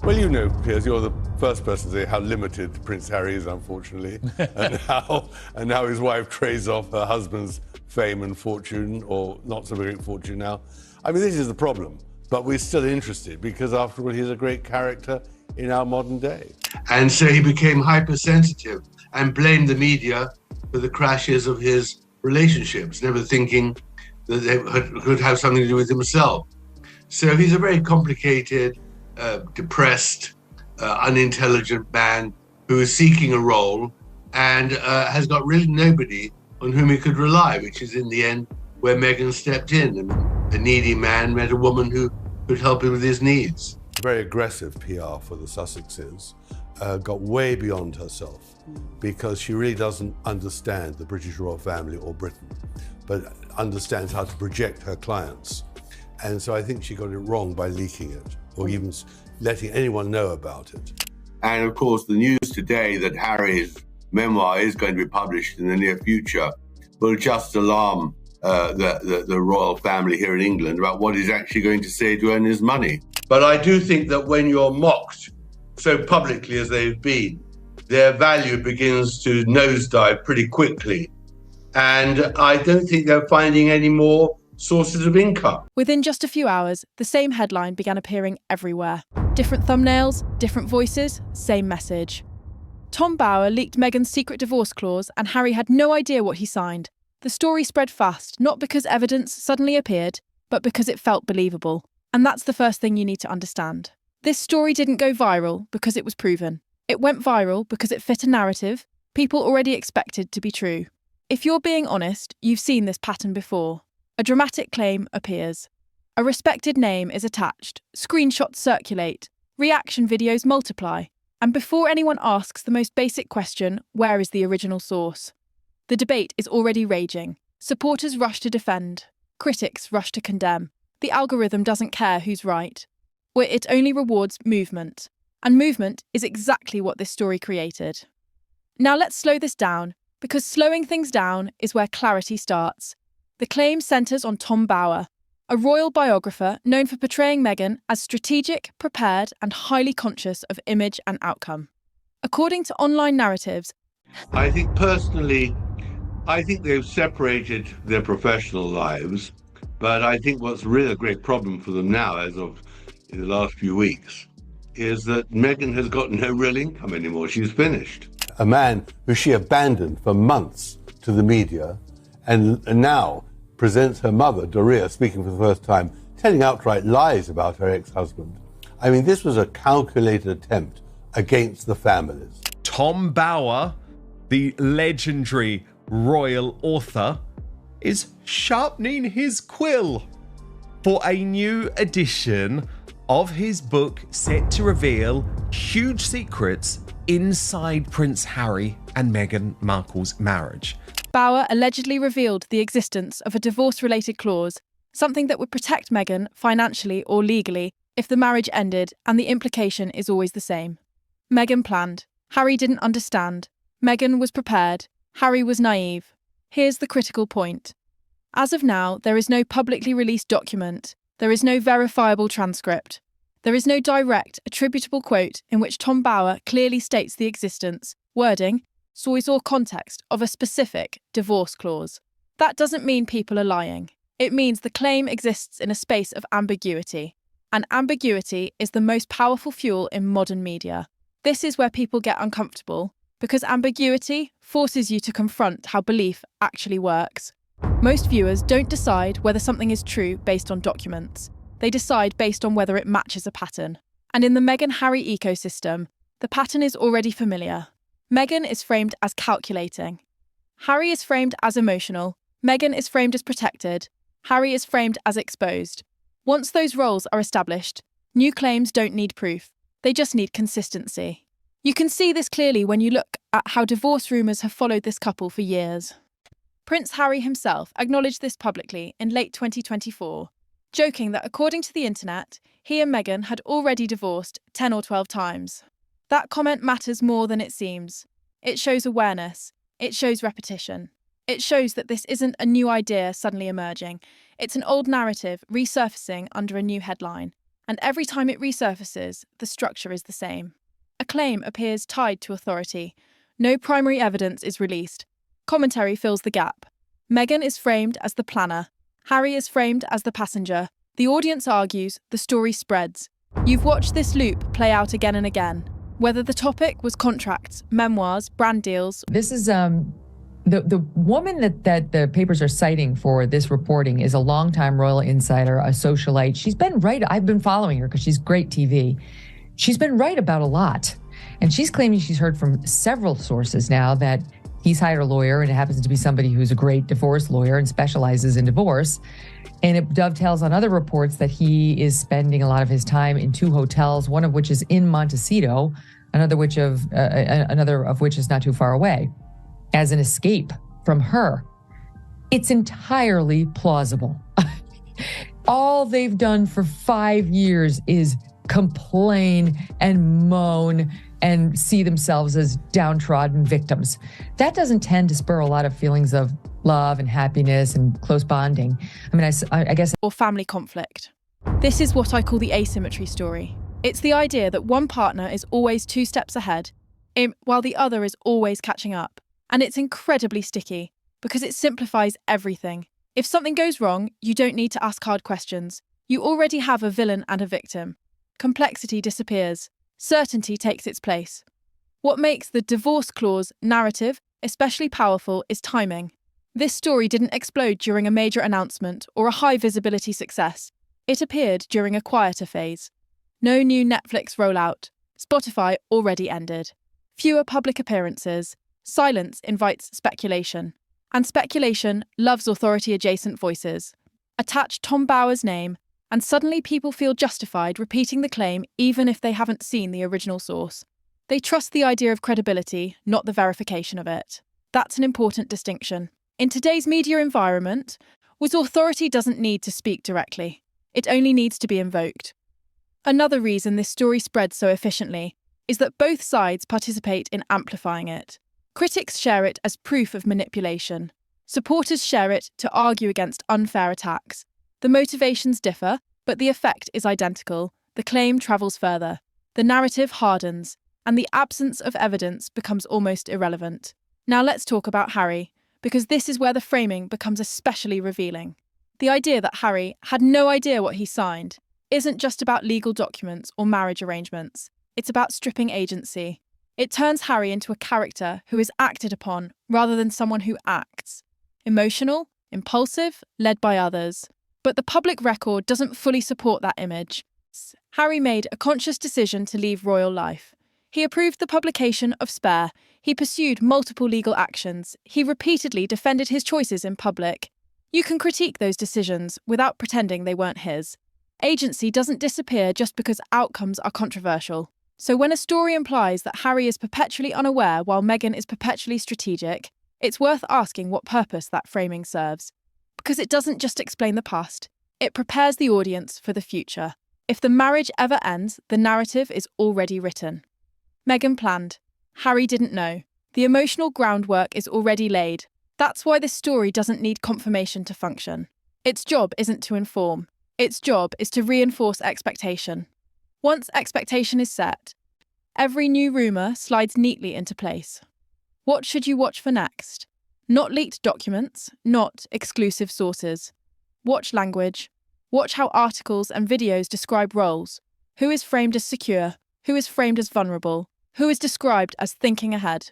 Well, you know, Piers, you're the first person to say how limited Prince Harry is, unfortunately, and how his wife trades off her husband's fame and fortune, or not so great fortune now. I mean, this is the problem, but we're still interested because, after all, he's a great character in our modern day. And so he became hypersensitive and blamed the media for the crashes of his relationships, never thinking that they could have something to do with himself. So he's a very complicated, depressed, unintelligent man who is seeking a role and has got really nobody on whom he could rely, which is in the end where Meghan stepped in. And a needy man met a woman who could help him with his needs. Very aggressive PR for the Sussexes, got way beyond herself because she really doesn't understand the British royal family or Britain, but understands how to project her clients. And so I think she got it wrong by leaking it or even letting anyone know about it. And of course, the news today that Harry's memoir is going to be published in the near future will just alarm the royal family here in England about what he's actually going to say to earn his money. But I do think that when you're mocked so publicly as they've been, their value begins to nosedive pretty quickly. And I don't think they're finding any more sources of income. Within just a few hours, the same headline began appearing everywhere. Different thumbnails, different voices, same message. Tom Bower leaked Meghan's secret divorce clause and Harry had no idea what he signed. The story spread fast, not because evidence suddenly appeared, but because it felt believable. And that's the first thing you need to understand. This story didn't go viral because it was proven. It went viral because it fit a narrative people already expected to be true. If you're being honest, you've seen this pattern before. A dramatic claim appears. A respected name is attached. Screenshots circulate. Reaction videos multiply. And before anyone asks the most basic question, where is the original source? The debate is already raging. Supporters rush to defend. Critics rush to condemn. The algorithm doesn't care who's right. Where it only rewards movement. And movement is exactly what this story created. Now let's slow this down, because slowing things down is where clarity starts. The claim centres on Tom Bower, a royal biographer known for portraying Meghan as strategic, prepared, and highly conscious of image and outcome. According to online narratives, I think personally, they've separated their professional lives, but I think what's really a great problem for them now, as of in the last few weeks, is that Meghan has got no real income anymore. She's finished. A man who she abandoned for months to the media and now presents her mother, Doria, speaking for the first time, telling outright lies about her ex-husband. I mean, this was a calculated attempt against the families. Tom Bower, the legendary royal author, is sharpening his quill for a new edition of his book set to reveal huge secrets inside Prince Harry and Meghan Markle's marriage. Bower allegedly revealed the existence of a divorce-related clause, something that would protect Meghan financially or legally if the marriage ended, and the implication is always the same. Meghan planned. Harry didn't understand. Meghan was prepared. Harry was naive. Here's the critical point. As of now, there is no publicly released document. There is no verifiable transcript. There is no direct, attributable quote in which Tom Bower clearly states the existence, wording, source or context of a specific divorce clause. That doesn't mean people are lying. It means the claim exists in a space of ambiguity. And ambiguity is the most powerful fuel in modern media. This is where people get uncomfortable, because ambiguity forces you to confront how belief actually works. Most viewers don't decide whether something is true based on documents. They decide based on whether it matches a pattern. And in the Meghan-Harry ecosystem, the pattern is already familiar. Meghan is framed as calculating. Harry is framed as emotional. Meghan is framed as protected. Harry is framed as exposed. Once those roles are established, new claims don't need proof. They just need consistency. You can see this clearly when you look at how divorce rumours have followed this couple for years. Prince Harry himself acknowledged this publicly in late 2024, joking that according to the internet, he and Meghan had already divorced 10 or 12 times. That comment matters more than it seems. It shows awareness. It shows repetition. It shows that this isn't a new idea suddenly emerging. It's an old narrative resurfacing under a new headline. and every time it resurfaces, the structure is the same. A claim appears tied to authority. No primary evidence is released. Commentary fills the gap. Meghan is framed as the planner. Harry is framed as the passenger. The audience argues, the story spreads. You've watched this loop play out again and again. Whether the topic was contracts, memoirs, brand deals. This is the woman that the papers are citing for this reporting is a longtime royal insider, a socialite. She's been right. I've been following her because she's great TV. She's been right about a lot. And she's claiming she's heard from several sources now that he's hired a lawyer, and it happens to be somebody who's a great divorce lawyer and specializes in divorce. And it dovetails on other reports that he is spending a lot of his time in 2 hotels, one of which is in Montecito, another of which is not too far away, as an escape from her. It's entirely plausible. All they've done for 5 years is complain and moan and see themselves as downtrodden victims. That doesn't tend to spur a lot of feelings of love and happiness and close bonding. I mean, I guess. Or family conflict. This is what I call the asymmetry story. It's the idea that one partner is always 2 steps ahead, while the other is always catching up. And it's incredibly sticky, because it simplifies everything. If something goes wrong, you don't need to ask hard questions. You already have a villain and a victim. Complexity disappears. Certainty takes its place. What makes the divorce clause narrative especially powerful is timing. This story didn't explode during a major announcement or a high-visibility success. It appeared during a quieter phase. No new Netflix rollout. Spotify already ended. Fewer public appearances. Silence invites speculation. And speculation loves authority-adjacent voices. Attach Tom Bower's name, and suddenly people feel justified repeating the claim even if they haven't seen the original source. They trust the idea of credibility, not the verification of it. That's an important distinction. In today's media environment, authority doesn't need to speak directly. It only needs to be invoked. Another reason this story spreads so efficiently is that both sides participate in amplifying it. Critics share it as proof of manipulation. Supporters share it to argue against unfair attacks. The motivations differ, but the effect is identical. The claim travels further. The narrative hardens, and the absence of evidence becomes almost irrelevant. Now let's talk about Harry, because this is where the framing becomes especially revealing. The idea that Harry had no idea what he signed isn't just about legal documents or marriage arrangements. It's about stripping agency. It turns Harry into a character who is acted upon rather than someone who acts. Emotional, impulsive, led by others. But the public record doesn't fully support that image. Harry made a conscious decision to leave royal life. He approved the publication of Spare. He pursued multiple legal actions. He repeatedly defended his choices in public. You can critique those decisions without pretending they weren't his. Agency doesn't disappear just because outcomes are controversial. So when a story implies that Harry is perpetually unaware while Meghan is perpetually strategic, it's worth asking what purpose that framing serves. Because it doesn't just explain the past, it prepares the audience for the future. If the marriage ever ends, the narrative is already written. Meghan planned. Harry didn't know. The emotional groundwork is already laid. That's why this story doesn't need confirmation to function. Its job isn't to inform. Its job is to reinforce expectation. Once expectation is set, every new rumour slides neatly into place. What should you watch for next? Not leaked documents, not exclusive sources. Watch language. Watch how articles and videos describe roles. Who is framed as secure? Who is framed as vulnerable? Who is described as thinking ahead?